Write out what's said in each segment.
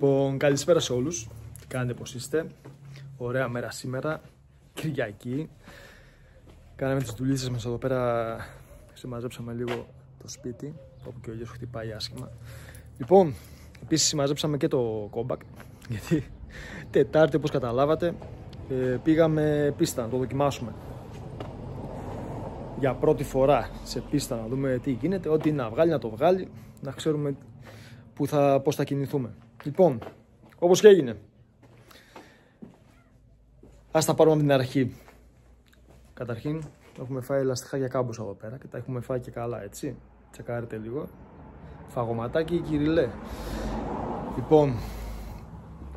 Λοιπόν, καλησπέρα σε όλους. Τι κάνετε, πώς είστε? Ωραία μέρα σήμερα, Κυριακή. Κάναμε τις δουλειές μας εδώ πέρα. Συμμαζέψαμε λίγο το σπίτι, όπου και ο γιος χτυπάει άσχημα. Λοιπόν, επίσης συμμαζέψαμε και το κόμπακ, γιατί Τετάρτη, όπως καταλάβατε, πήγαμε πίστα να το δοκιμάσουμε. Για πρώτη φορά σε πίστα να δούμε τι γίνεται, ό,τι είναι να βγάλει, να το βγάλει, να ξέρουμε πώς θα κινηθούμε. Λοιπόν, όπως και έγινε, ας τα πάρουμε από την αρχή. Καταρχήν, έχουμε φάει λαστιχάκια κάμποσα εδώ πέρα και τα έχουμε φάει και καλά, έτσι. Τσεκάρετε λίγο. Φαγωματάκι Κυριλέ. Λοιπόν,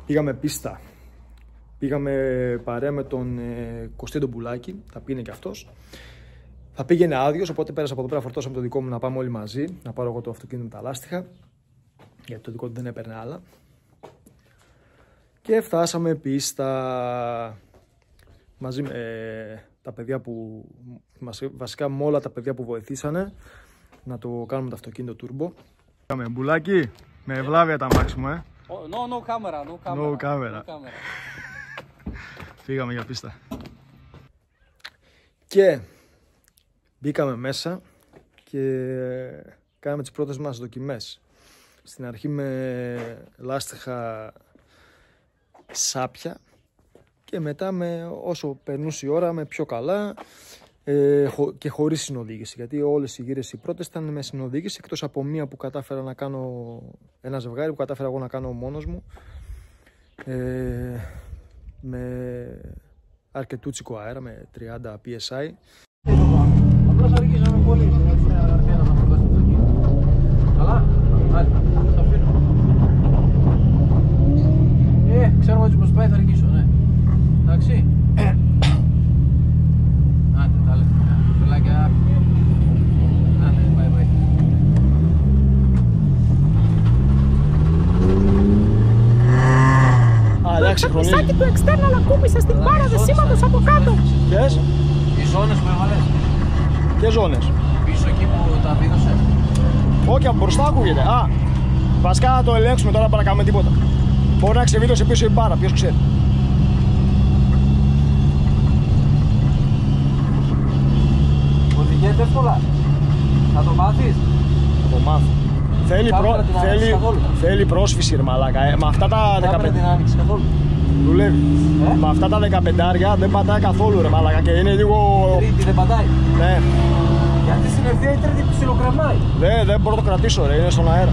πήγαμε πίστα. Πήγαμε παρέα με τον Κωστή τον Πουλάκη, θα πήγαινε και αυτός. Θα πήγαινε άδειος, οπότε πέρασα από εδώ πέρα, φορτώσαμε το δικό μου να πάμε όλοι μαζί. Να πάρω εγώ το αυτοκίνητο με τα λάστιχα, γιατί το δικό του δεν έπαιρνε άλλα. Και φτάσαμε πίστα μαζί με τα παιδιά που, βασικά με όλα τα παιδιά που βοηθήσανε να το κάνουμε το αυτοκίνητο turbo. Πάμε Μπουλάκι, με ευλάβεια τα μάξιμο, No camera, no camera. Φύγαμε για πίστα. Και μπήκαμε μέσα και κάναμε τις πρώτες μας δοκιμές. Στην αρχή με λάστιχα σάπια και μετά όσο περνούσε η ώρα με πιο καλά και χωρίς συνοδήγηση, γιατί όλες οι γύρες οι πρώτες ήταν με συνοδήγηση, εκτός από μία που κατάφερα να κάνω, ένα ζευγάρι που κατάφερα εγώ να κάνω μόνος μου με αρκετούτσικο αέρα, με 30 PSI. Απλώς αργήσαμε πολύ στην αρχαία να φορτώσει το αυτοκίνητο. Καλά, θα αφήνω. Ξέρω έτσι πως πάει, θα αργήσω, ναι. Εντάξει. Άντε, τα λέμε. Φιλάκια. Άντε, bye. Εντάξει, χρονίζει. Το πισάκι του external ακούμπησε στην μπάρα δεσίματος από κάτω. Ποιες? Οι ζώνες που έβαλες. Ποιες ζώνες? Πίσω εκεί που τα βίδωσε. Όχι, από μπροστά ακούγεται. Βασικά να το ελέγξουμε τώρα, να κάνουμε τίποτα. Μπορεί να ξεβίδωσε πίσω η μπάρα, ποιος ξέρει. Οδηγείται εύκολα. Θα το μάθεις. Θα το μάθω. Θέλει πρόσφυση, ρε μαλάκα. Με αυτά τα 15. Δεν την άνοιξε καθόλου. Δουλεύει. Με αυτά τα 15 δεν πατάει καθόλου, ρε μαλάκα. Και είναι λίγο. Τρίτη δεν πατάει. Ναι. Γιατί στην ευθεία η τρίτη ψιλοκρεμάει. Δεν μπορώ να το κρατήσω, ρε. Είναι στον αέρα.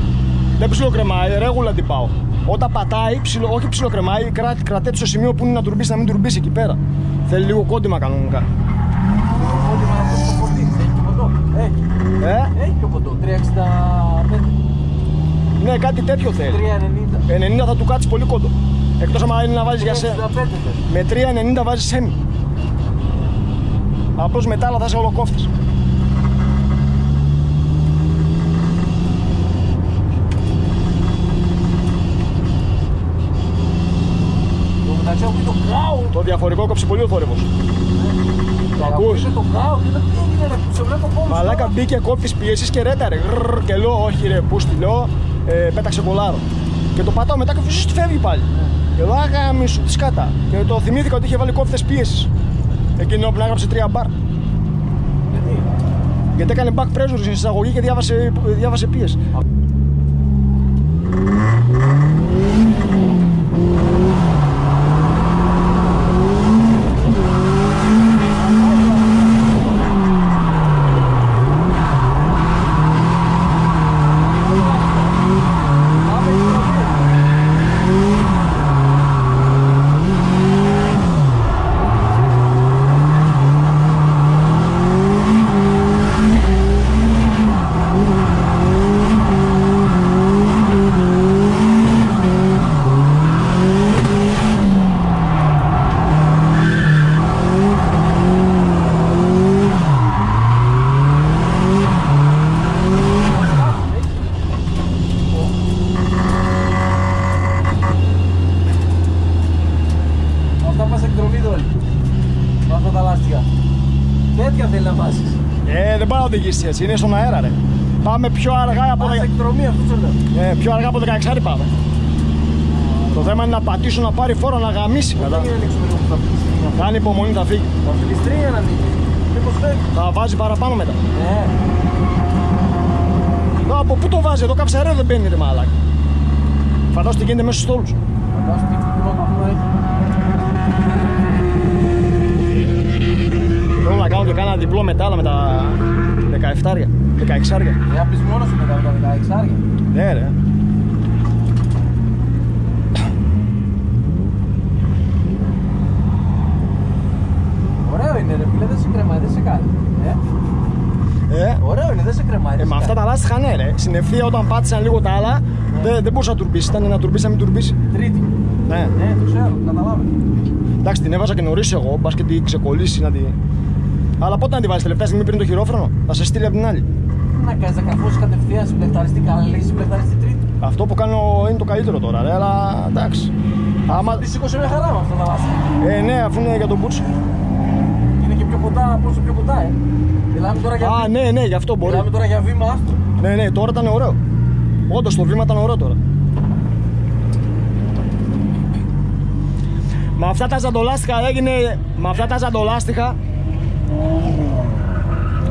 Δεν ψιλοκρεμάει, ρέγουλα την πάω. Όταν πατάει, όχι ψιλοκρεμάει, κρατάει στο σημείο που είναι να τουρμπήσει, να μην τουρμπήσει εκεί πέρα. Θέλει λίγο κόντιμα κανονικά. Λίγο κόντιμα να πεις το φορτίο. Έχει και ποτό. Έχει και ποτό. 365. Ναι, κάτι τέτοιο θέλει. 390. 90 θα του κάτσει πολύ κόντο. Εκτός άμα είναι να βάζεις για σένα. Με 390 βάζεις σέμι. Απλώς μετά άλλα θα είσαι ολοκόφτης. Το διαφορικό κόψει πολύ ο θόρυβος. Το ακούς? Μαλάκα μπήκε κόφτης πίεσης και ρέτα ρε. Και λέω όχι ρε, πού στη λέω, πέταξε κολάρο. Και το πατάω μετά και φεύγει πάλι. Και λέω αγαμίσου τη σκάτα. Και το θυμήθηκα ότι είχε βάλει κόφτες πίεσης. Εκείνο που έγραψε 3 μπαρ. Γιατί έκανε back pressure στην εισαγωγή και διάβασε πίεση. Τέτοια θέλει να βάσεις. Δεν πάει να οδηγήσεις έτσι, είναι στον αέρα ρε. Πάμε πιο αργά από... Πας εκδρομή, αυτό σου λέω. Πιο αργά από 16 πάμε. Το θέμα είναι να πατήσω, να πάρει φόρο, να γαμίσει. Κάνει υπομονή, θα φύγει. Θα φύγεις 3 να δείξει. Μήπως φεύγει. Θα βάζει παραπάνω μετά. Ναι. Από πού το βάζει, εδώ καψερέ δεν μπαίνει ρε μαλάκα. Φαντάζομαι τι γίνεται μέσα στους στόλους. Φαντάζομαι τι πιλότο που έχει. Θέλω να κάνω και κάνα διπλό μετάλλα με τα 17άρια, 16άρια. Για πεις μόνος σου μετά με τα 16άρια. Ναι ρε. Ωραίο είναι ρε φίλε, δεν σε κρεμάει, δεν σε κάνει. Ωραίο είναι, δεν σε κρεμάει. Με αυτά τα λάστιχα ναι ρε. Στην ευθεία όταν πάτησαν λίγο τα άλλα, δεν μπορούσα να τουρμπήσει. Ήταν να τουρμπήσει, να μην τουρμπήσει. Τρίτη. Ναι. Ναι, το ξέρω, το καταλάβω. Εντάξει, την έβαζα και νωρίς εγώ, μπας και την ξεκολλήσει να την. Αλλά πότε να τη βάλεις τελευταία στιγμή πριν το χειρόφρενο, θα σε στείλει από την άλλη. Να κάνεις να καρφώσεις κατευθείαν, συμπλεκτάρεις την καλή, συμπλεκτάρεις την τρίτη. Αυτό που κάνω είναι το καλύτερο τώρα, ρε, αλλά εντάξει. Άμα... Τη σήκωσε με χαρά με αυτά τα λάστιχα. Ναι, αφού είναι για τον Μπούτσο. Είναι και πιο κοντά, πόσο πιο κοντά, Μιλάμε τώρα για. Α, ναι, γι' αυτό μπορεί. Μιλάμε τώρα για βήμα, άστο. Ναι, τώρα ήταν ωραίο. Όντως το βήμα ήταν ωραίο τώρα. Με αυτά τα ζαντολάστιχα έγινε. Με αυτά τα ζαντολάστιχα.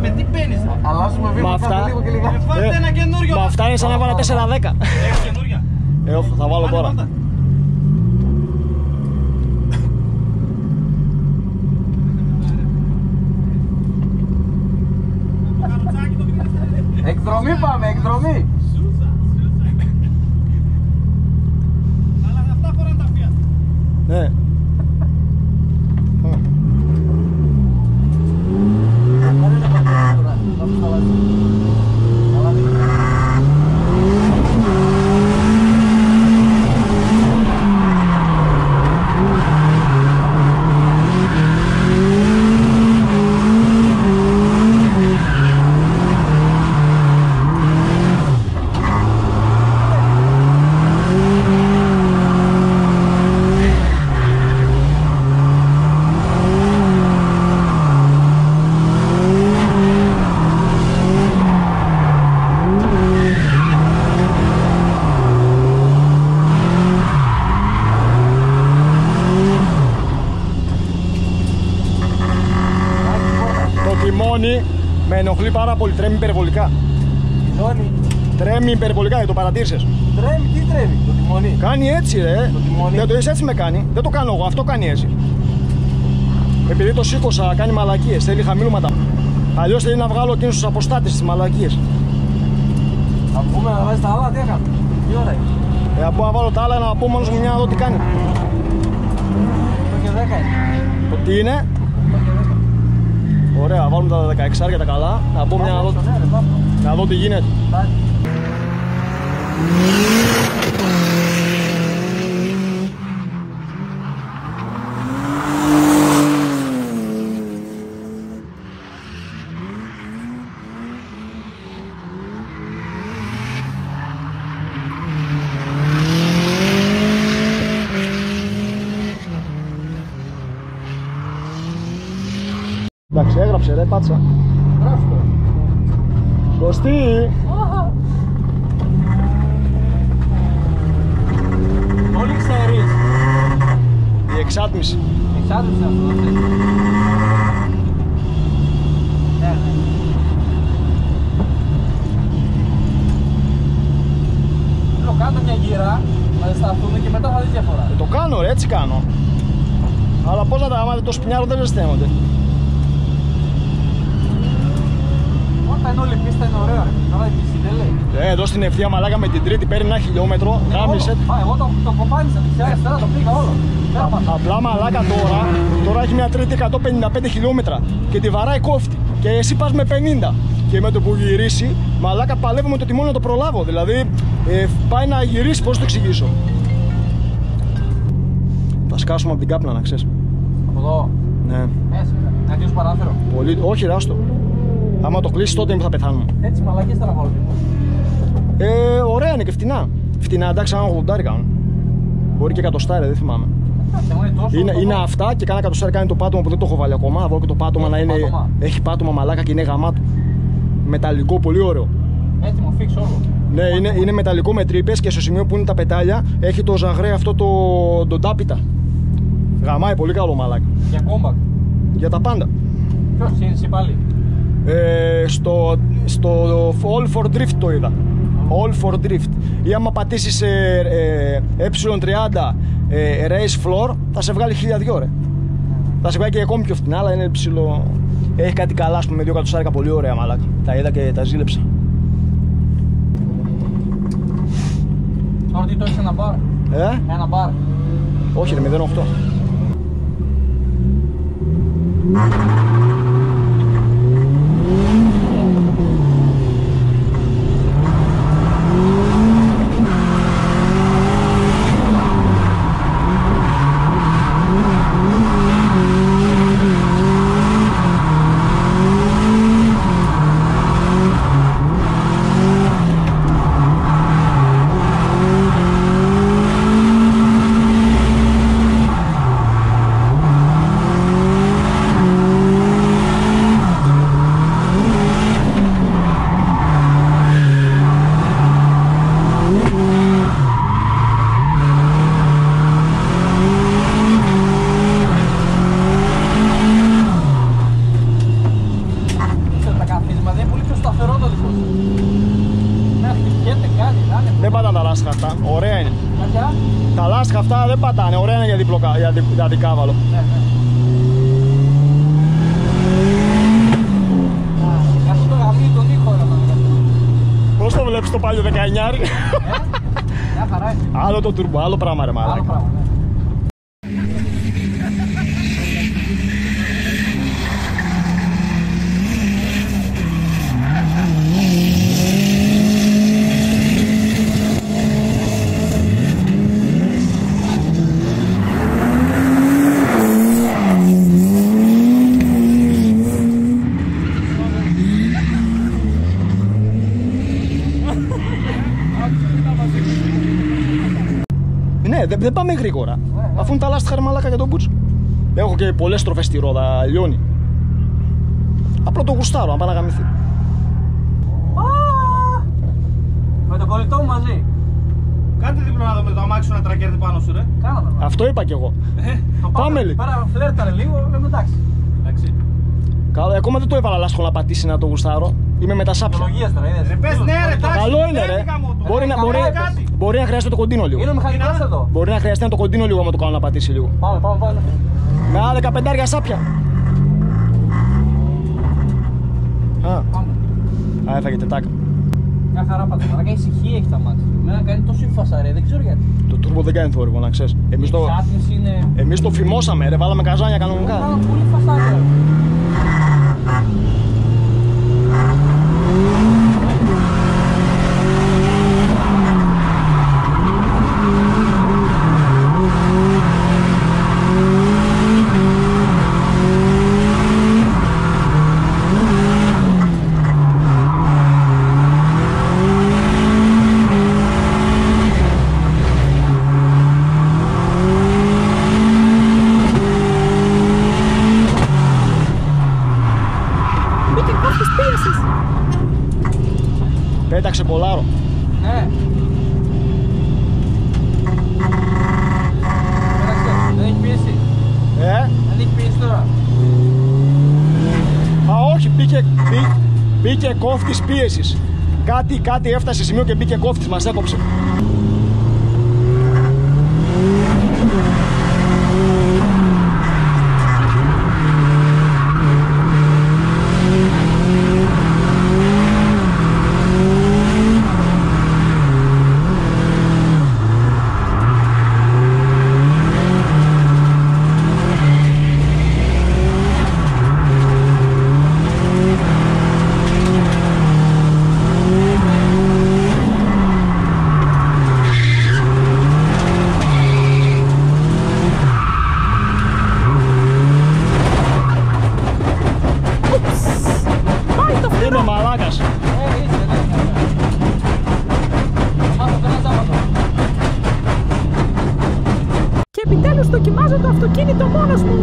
Με τι παίρνεις, αλλάζουμε βήμα κάθε λίγο και λίγα. Βάλτε ένα καινούριο. Με αυτά είναι σαν να βάλω 4-10. Έχεις καινούρια. Θα βάλω τώρα. Εκδρομή πάμε, εκδρομή. Αλλά αυτά φοράνε τα Fiat. Ναι. Με ενοχλεί πάρα πολύ, τρέμει υπερβολικά. Τιμόνι. Τρέμει υπερβολικά, το παρατήρησες. Τρέμει, τι τρέμει, το τιμόνι. Κάνει έτσι ρε. Το τιμόνι. Δεν το είσαι έτσι με κάνει. Δεν το κάνω εγώ, αυτό κάνει έτσι. Επειδή το σήκωσα, κάνει μαλακίες, θέλει χαμηλώματα. Αλλιώς θέλει να βγάλω εκείνους τους αποστάτες τις μαλακίες. Θα πούμε να βάζεις τα άλλα, τι έκανα. Τι ώρα είναι. Από να βάλω τα άλλα να πω μόνος μου μια να δω τι κάνει. Το και 10 είναι. Το τι είναι. Ωραία, βάλουμε τα 16άρια τα καλά. Να πω μια να δω τι γίνεται. Εντάξει, έγραψε ρε, πάτσα. Γράφει το. Κωστή! Όλοι ξέρεις. Η εξάτμιση. Εξάτμιση αυτό, δεν θέλει. Λέω κάτω μια γύρα, να σταθούμε και μετά θα δεις διαφορά. Το κάνω ρε, έτσι κάνω. Αλλά πώς να τα άμα το σπινιάρο δεν ζεσταίνονται. Όταν είναι όλη η πίστα είναι ωραία, τώρα η πίστη δεν λέει. Εδώ στην ευθεία μαλάκα με την τρίτη παίρνει 1 χιλιόμετρο, γάμισε. Εγώ το κοπάνισα, δεξιά αριστερά το πήγα όλο. Απλά μαλάκα τώρα έχει μια τρίτη 155 χιλιόμετρα και τη βαράει κόφτη. Και εσύ πας με 50. Και με το που γυρίσει, μαλάκα παλεύουμε το τιμόνι να το προλάβω. Δηλαδή πάει να γυρίσει, πώς το εξηγήσω. Θα σκάσουμε από την κάπνα να ξέρεις. Από εδώ. Ναι. Μέσα, να κλείσω παράθυρο. Πολύ... Όχι, ράστο. Άμα το κλείσει, τότε θα πεθάνουμε. Έτσι, μαλακίες θα βάλω. Ωραία είναι και φτηνά. Φτηνά, εντάξει, αν 80 κάνουν. Μπορεί και 100, δεν θυμάμαι. Είναι αυτά και κάνα 100 κάνει το πάτωμα που δεν το έχω βάλει ακόμα. Θα βάλω και το πάτωμα να είναι. Έχει πάτωμα μαλάκα και είναι γαμάτο. Μεταλλικό, πολύ ωραίο. Έτοιμο, φίξ όλο. Ναι, είναι μεταλλικό με τρύπες και στο σημείο που είναι τα πετάλια έχει το ζαγρέ αυτό το τάπιτα. Γαμάει, πολύ καλό μαλάκα. Για κόμπακ. Για τα πάντα. Ποιος είναι εσύ πάλι? Στο All for Drift το είδα. All for Drift. Ή άμα πατήσεις E30 Race Floor θα σε βγάλει 1002 ρε. Θα σε βγάλει και ακόμη πιο φτηνά, αλλά είναι ψηλό. Έχει κάτι καλά, ας πούμε, με 2 κατοστάρικα, πολύ ωραία μαλάκα. Τα είδα και τα ζήλεψα. Τώρα τι το έχεις, ένα μπαρ? Ένα μπαρ. Όχι ρε, 0,8. Δεν πατάνε τα λάστιχα αυτά, ωραία είναι. Τα λάστιχα αυτά δεν πατάνε, ωραία είναι για δικάβαλο. Αυτό το γαμί τον ήχο ρε μάλλον. Πώς το βλέπεις το πάλιο 19? Μια χαρά είναι. Άλλο το turbo, άλλο πράγμα ρε μαλάκα. Άλλο πράγμα, ναι. Ναι, δεν πάμε γρήγορα. Αφού είναι τα λάστιχα ρε μαλάκα για τον μπούτσο. Έχω και πολλές στροφές στη ρόδα, λιώνει. Απλά το γουστάρω, αν πάει να γαμηθεί. Με τον κολλητό μου μαζί. Κάντε δίπλα να δούμε το αμάξι σου να τρακέρδει πάνω σου ρε. Κάναμε. Αυτό είπα κι εγώ. Πάμε λίγο. Πέρα φλέρταρε λίγο, λέμε εντάξει. Καλά, ακόμα δεν το έβαλα λάστιχο να πατήσει να το γουστάρω. Είμαι με τα σάπια. Τεχνολογίες τώρα, είδες. Ρε πες ναι ρε, εντάξει. Καλό είναι ρε. Μπορεί να χρειάζεται το κοντίνο λίγο. Είναι ο μηχανικός εδώ. Μπορεί να χρειαστεί να το κοντίνο λίγο να το κάνω να πατήσει λίγο. Πάμε. Με άλλα 15 σάπια. Α, έφαγε τετάκα. Μια χαρά πάντα. Αλλά κάνει ησυχία έχει τα μάτια. Μένα κάνει τόσο φασαρέ, δεν ξέρω γιατί. Το turbo δεν κάνει θόρυβο, να ξέρεις. Εμείς το φημώσαμε ρε, βάλαμε καζάνια κανονικά. Πολύ φασαρέ. Πέταξε πολλάρο. Ναι. Πέταξε, δεν έχει πίεση. Δεν έχει πίεση τώρα. Α, όχι, μπήκε κόφτης πίεσης. Κάτι έφτασε σημείο και μπήκε κόφτης, μας έκοψε. Είμαι μαλάκας. Και επιτέλους δοκιμάζω το αυτοκίνητο μόνος μου.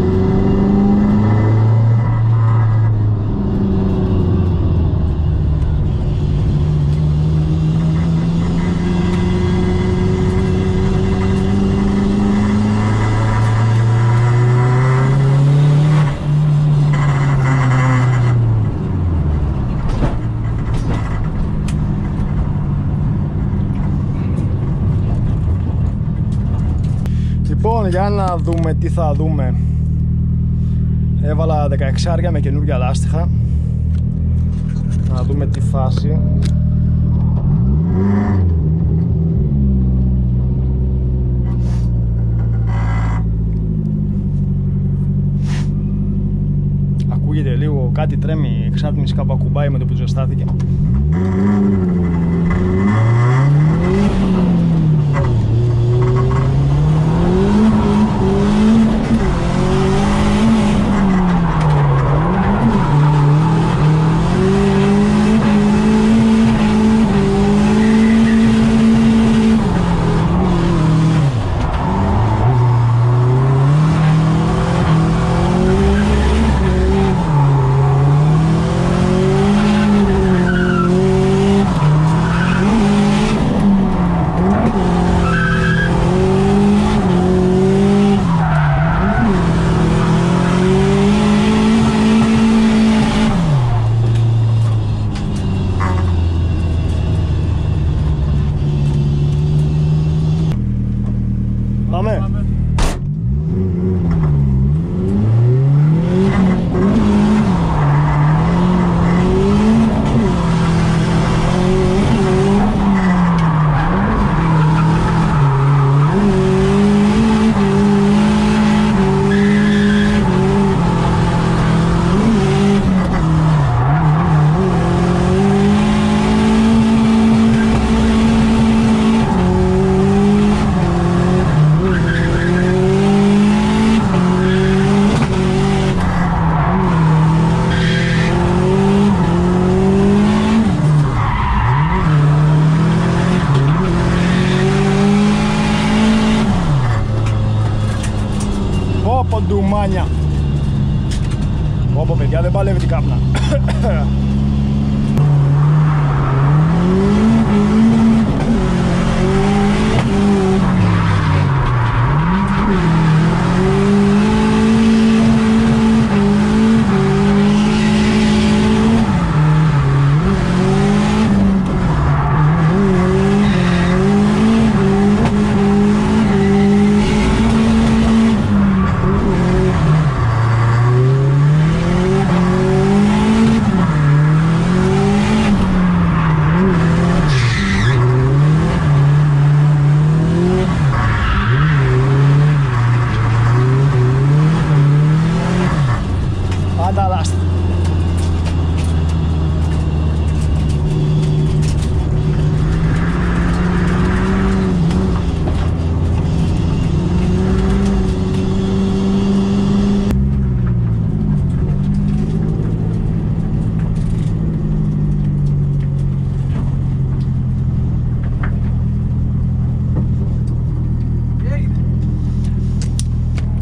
Λοιπόν, για να δούμε τι θα δούμε. Έβαλα 16 με καινούργια λάστιχα. Να δούμε τη φάση. Ακούγεται λίγο κάτι τρέμει, εξάρτημης κάπου ακουμπάει με το που ζεστάθηκε. Ντουμάνια. Όπο παιδιά, δεν παλεύει την κάπνα.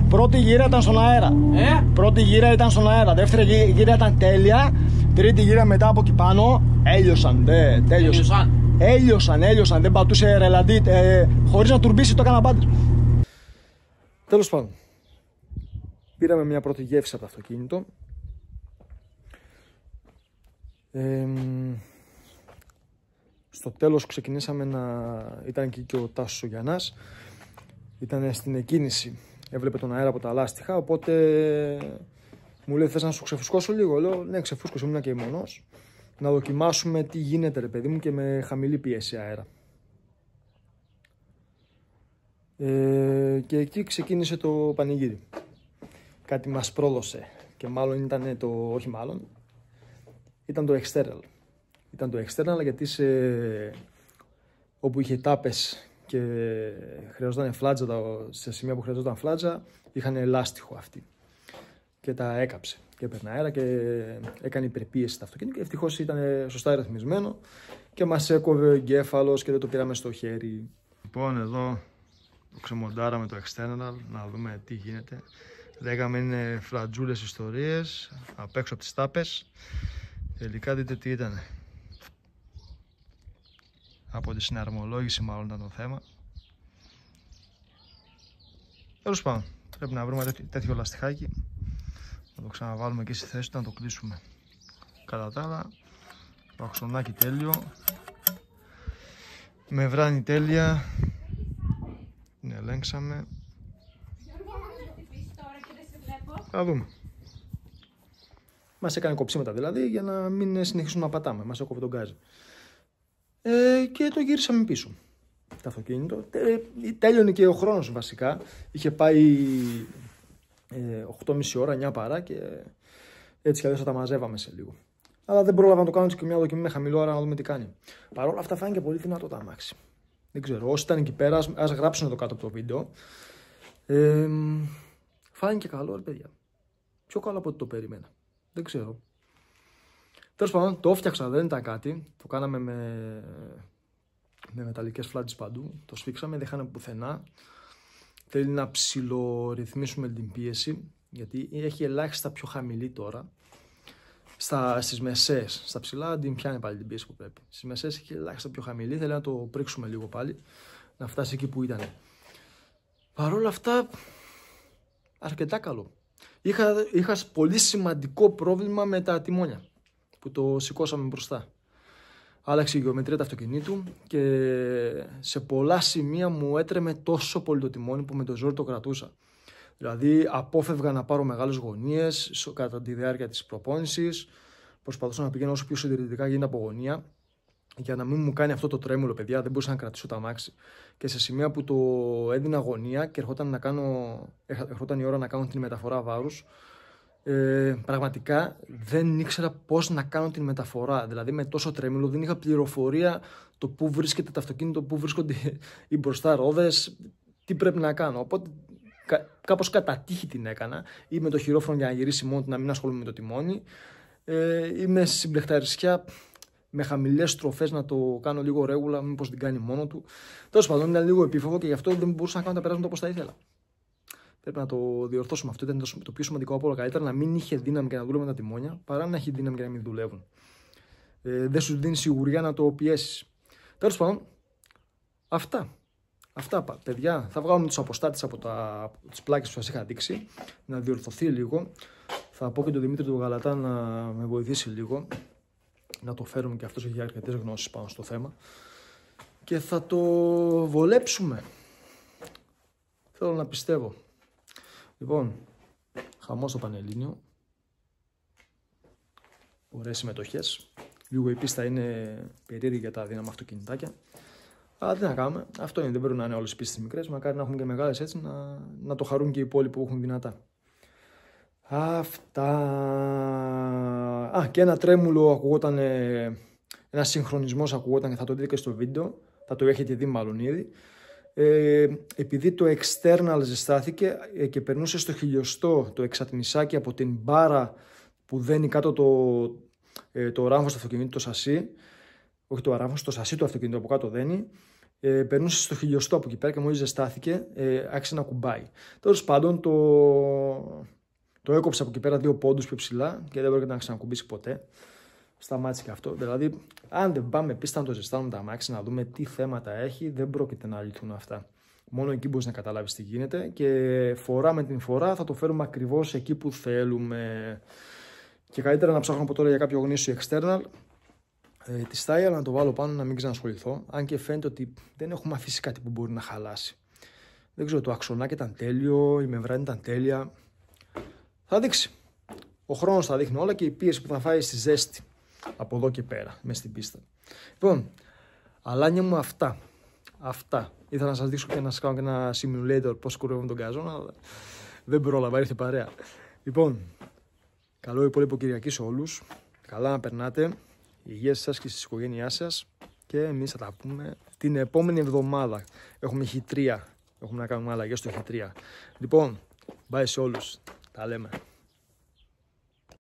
Πρώτη γύρα ήταν στον αέρα. Πρώτη γύρα ήταν στον αέρα. Δεύτερη γύρα ήταν τέλεια. Τρίτη γύρα μετά από εκεί πάνω έλειωσαν. Έλειωσαν. Δεν πατούσε ρελαντί. Χωρίς να τουρμπήσει το έκανα μπάντερ. Τέλος πάντων. Πήραμε μια πρώτη γεύση από το αυτοκίνητο. Στο τέλος ξεκινήσαμε να... Ήταν και ο Τάσος ο Γιαννάς. Ήταν στην εκκίνηση. Έβλεπε τον αέρα από τα λάστιχα, οπότε μου λέει: θες να σου ξεφουσκώσω λίγο? Λέω: ναι, ξεφούσκωσε, ήμουν και ημονός. Να δοκιμάσουμε τι γίνεται, ρε παιδί μου, και με χαμηλή πίεση αέρα. Και εκεί ξεκίνησε το πανηγύρι. Κάτι μας πρόδωσε. Και μάλλον ήταν το. Όχι, μάλλον. Ήταν το external. Ήταν το external γιατί όπου είχε τάπες και χρειαζόταν φλάτζα, σε σημεία που χρειαζόταν φλάτζα, είχαν λάστιχο αυτοί. Και τα έκαψε και έπαιρνε αέρα και έκανε υπερπίεση στο αυτοκίνητο. Και ευτυχώς ήταν σωστά ρυθμισμένο και μας έκοβε ο εγκέφαλος και δεν το πήραμε στο χέρι. Λοιπόν, εδώ το ξεμοντάραμε το external, να δούμε τι γίνεται. Λέγαμε είναι φλατζούλες ιστορίες απ' έξω από τις τάπες. Τελικά δείτε τι ήταν. Από τη συναρμολόγηση μάλλον ήταν το θέμα. Τέλος πάντων, πρέπει να βρούμε τέτοιο λαστιχάκι, να το ξαναβάλουμε και στη θέση του, να το κλείσουμε. Κατά τα άλλα, το αξονάκι τέλειο, με βράνη τέλεια, την ελέγξαμε. Θα δούμε. Μας έκανε κοψίματα δηλαδή για να μην συνεχίσουμε να πατάμε. Μας έκοβε τον γκάζι. Και το γύρισαμε πίσω. Το αυτοκίνητο. Τέλειωνε και ο χρόνος βασικά. Είχε πάει 8,5 ώρα, 9 παρά και έτσι κι αλλιώς θα τα μαζεύαμε σε λίγο. Αλλά δεν πρόλαβα να το κάνω και μια δοκιμή με χαμηλό ώρα να δούμε τι κάνει. Παρ' όλα αυτά φάνηκε πολύ δυνατό το αμάξι. Δεν ξέρω, όσοι ήταν εκεί πέρα, ας γράψουν εδώ κάτω από το βίντεο. Φάνηκε καλό, ρε παιδιά. Πιο καλό από ό,τι το περίμενα. Δεν ξέρω. Τέλος πάντων, το έφτιαξα, δεν ήταν κάτι. Το κάναμε με μεταλλικές φλάτζες παντού. Το σφίξαμε, δεν είχαμε πουθενά. Θέλει να ψιλορυθμίσουμε την πίεση, γιατί έχει ελάχιστα πιο χαμηλή τώρα. Στις μεσές, στα ψηλά την πιάνει πάλι την πίεση που πρέπει. Στις μεσές έχει ελάχιστα πιο χαμηλή, θέλει να το πρίξουμε λίγο πάλι, να φτάσει εκεί που ήταν. Παρ' όλα αυτά, αρκετά καλό. Είχα πολύ σημαντικό πρόβλημα με τα τιμόνια, που το σηκώσαμε μπροστά. Άλλαξε η γεωμετρία του αυτοκινήτου και σε πολλά σημεία μου έτρεμε τόσο πολύ το τιμόνι που με το ζόρι το κρατούσα. Δηλαδή απόφευγα να πάρω μεγάλες γωνίες κατά τη διάρκεια της προπόνησης. Προσπαθούσα να πηγαίνω όσο πιο συντηρητικά γίνεται από γωνία για να μην μου κάνει αυτό το τρέμουλο, παιδιά. Δεν μπορούσα να κρατήσω το αμάξι. Και σε σημεία που το έδινα γωνία και ερχόταν η ώρα να κάνω την μεταφορά βάρους, πραγματικά δεν ήξερα πώς να κάνω την μεταφορά. Δηλαδή με τόσο τρέμουλο δεν είχα πληροφορία το πού βρίσκεται το αυτοκίνητο, πού βρίσκονται οι μπροστά ρόδες, τι πρέπει να κάνω. Οπότε κάπως κατά τύχη την έκανα, ή με το χειρόφρονο για να γυρίσει μόνο του, να μην ασχολούμαι με το τιμόνι, ή με συμπλεχταρισιά με χαμηλές στροφές να το κάνω λίγο ρέγουλα, μήπως την κάνει μόνο του. Τέλος πάντων ήταν λίγο επίφοβο και γι' αυτό δεν μπορούσα να κάνω τα περάσματα όπως τα ήθελα. Πρέπει να το διορθώσουμε αυτό. Ήταν το πιο σημαντικό από όλα. Καλύτερα να μην είχε δύναμη και να δουλεύουν τα τιμόνια, παρά να έχει δύναμη και να μην δουλεύουν. Δεν σου δίνει σιγουριά να το πιέσει. Τέλος πάντων, αυτά παιδιά. Θα βγάλουμε τους αποστάτες από τις πλάκες που σας είχα δείξει, να διορθωθεί λίγο. Θα πω και τον Δημήτρη του Γαλατά να με βοηθήσει λίγο, να το φέρουμε και αυτός έχει αρκετές γνώσεις πάνω στο θέμα. Και θα το βολέψουμε. Θέλω να πιστεύω. Λοιπόν, χαμός στο Πανελλήνιο. Ωραίες συμμετοχές. Λίγο η πίστα είναι περίεργη για τα αδύναμα αυτοκινητάκια. Αλλά τι να κάνουμε. Αυτό είναι. Δεν πρέπει να είναι όλες οι πίστες μικρές. Μακάρι να έχουμε και μεγάλες έτσι να το χαρούν και οι υπόλοιποι που έχουν δυνατά. Αυτά. Και ένα τρέμουλο ακουγόταν. Ένα συγχρονισμός ακουγόταν και θα το δείτε και στο βίντεο. Θα το έχετε δει μάλλον ήδη. Επειδή το external ζεστάθηκε και περνούσε στο χιλιοστό το εξατμισάκι από την μπάρα που δένει κάτω το ράμφος του αυτοκινήτου, το σασί, όχι το ράμφος, το σασί του αυτοκινήτου από κάτω δένει, περνούσε στο χιλιοστό από εκεί πέρα και μόλις ζεστάθηκε άρχισε να κουμπάει. Τέλος πάντων το έκοψα από εκεί πέρα 2 πόντους πιο ψηλά και δεν πρόκειται να ξανακουμπήσει ποτέ. Σταμάτησε και αυτό. Δηλαδή, αν δεν πάμε πίστα να το ζεστάνουμε τα αμάξι, να δούμε τι θέματα έχει, δεν πρόκειται να λυθούν αυτά. Μόνο εκεί μπορείς να καταλάβεις τι γίνεται και φορά με την φορά θα το φέρουμε ακριβώς εκεί που θέλουμε. Και καλύτερα να ψάχνω από τώρα για κάποιο γνήσιο external τη style, να το βάλω πάνω να μην ξανασχοληθώ. Αν και φαίνεται ότι δεν έχουμε αφήσει κάτι που μπορεί να χαλάσει. Δεν ξέρω, το αξονάκι ήταν τέλειο, η μεμβράνη ήταν τέλεια. Θα δείξει. Ο χρόνος θα δείχνει όλα και η πίεση που θα φάει στη ζέστη από εδώ και πέρα, μέσα στην πίστα. Λοιπόν, αλάνια μου αυτά. Ήθελα να σας δείξω και να σας κάνω και ένα simulator πώς κουρεύουμε τον καζόν, αλλά δεν πρόλαβα, ήρθε παρέα. Λοιπόν, καλό υπόλοιπο Κυριακή σε όλους. Καλά να περνάτε. Υγεία σας και στις οικογένειάς σας. Και εμείς θα τα πούμε την επόμενη εβδομάδα. Έχουμε χιτρία. Έχουμε να κάνουμε αλλαγές στο χιτρία. Λοιπόν, bye σε όλους. Τα λέμε.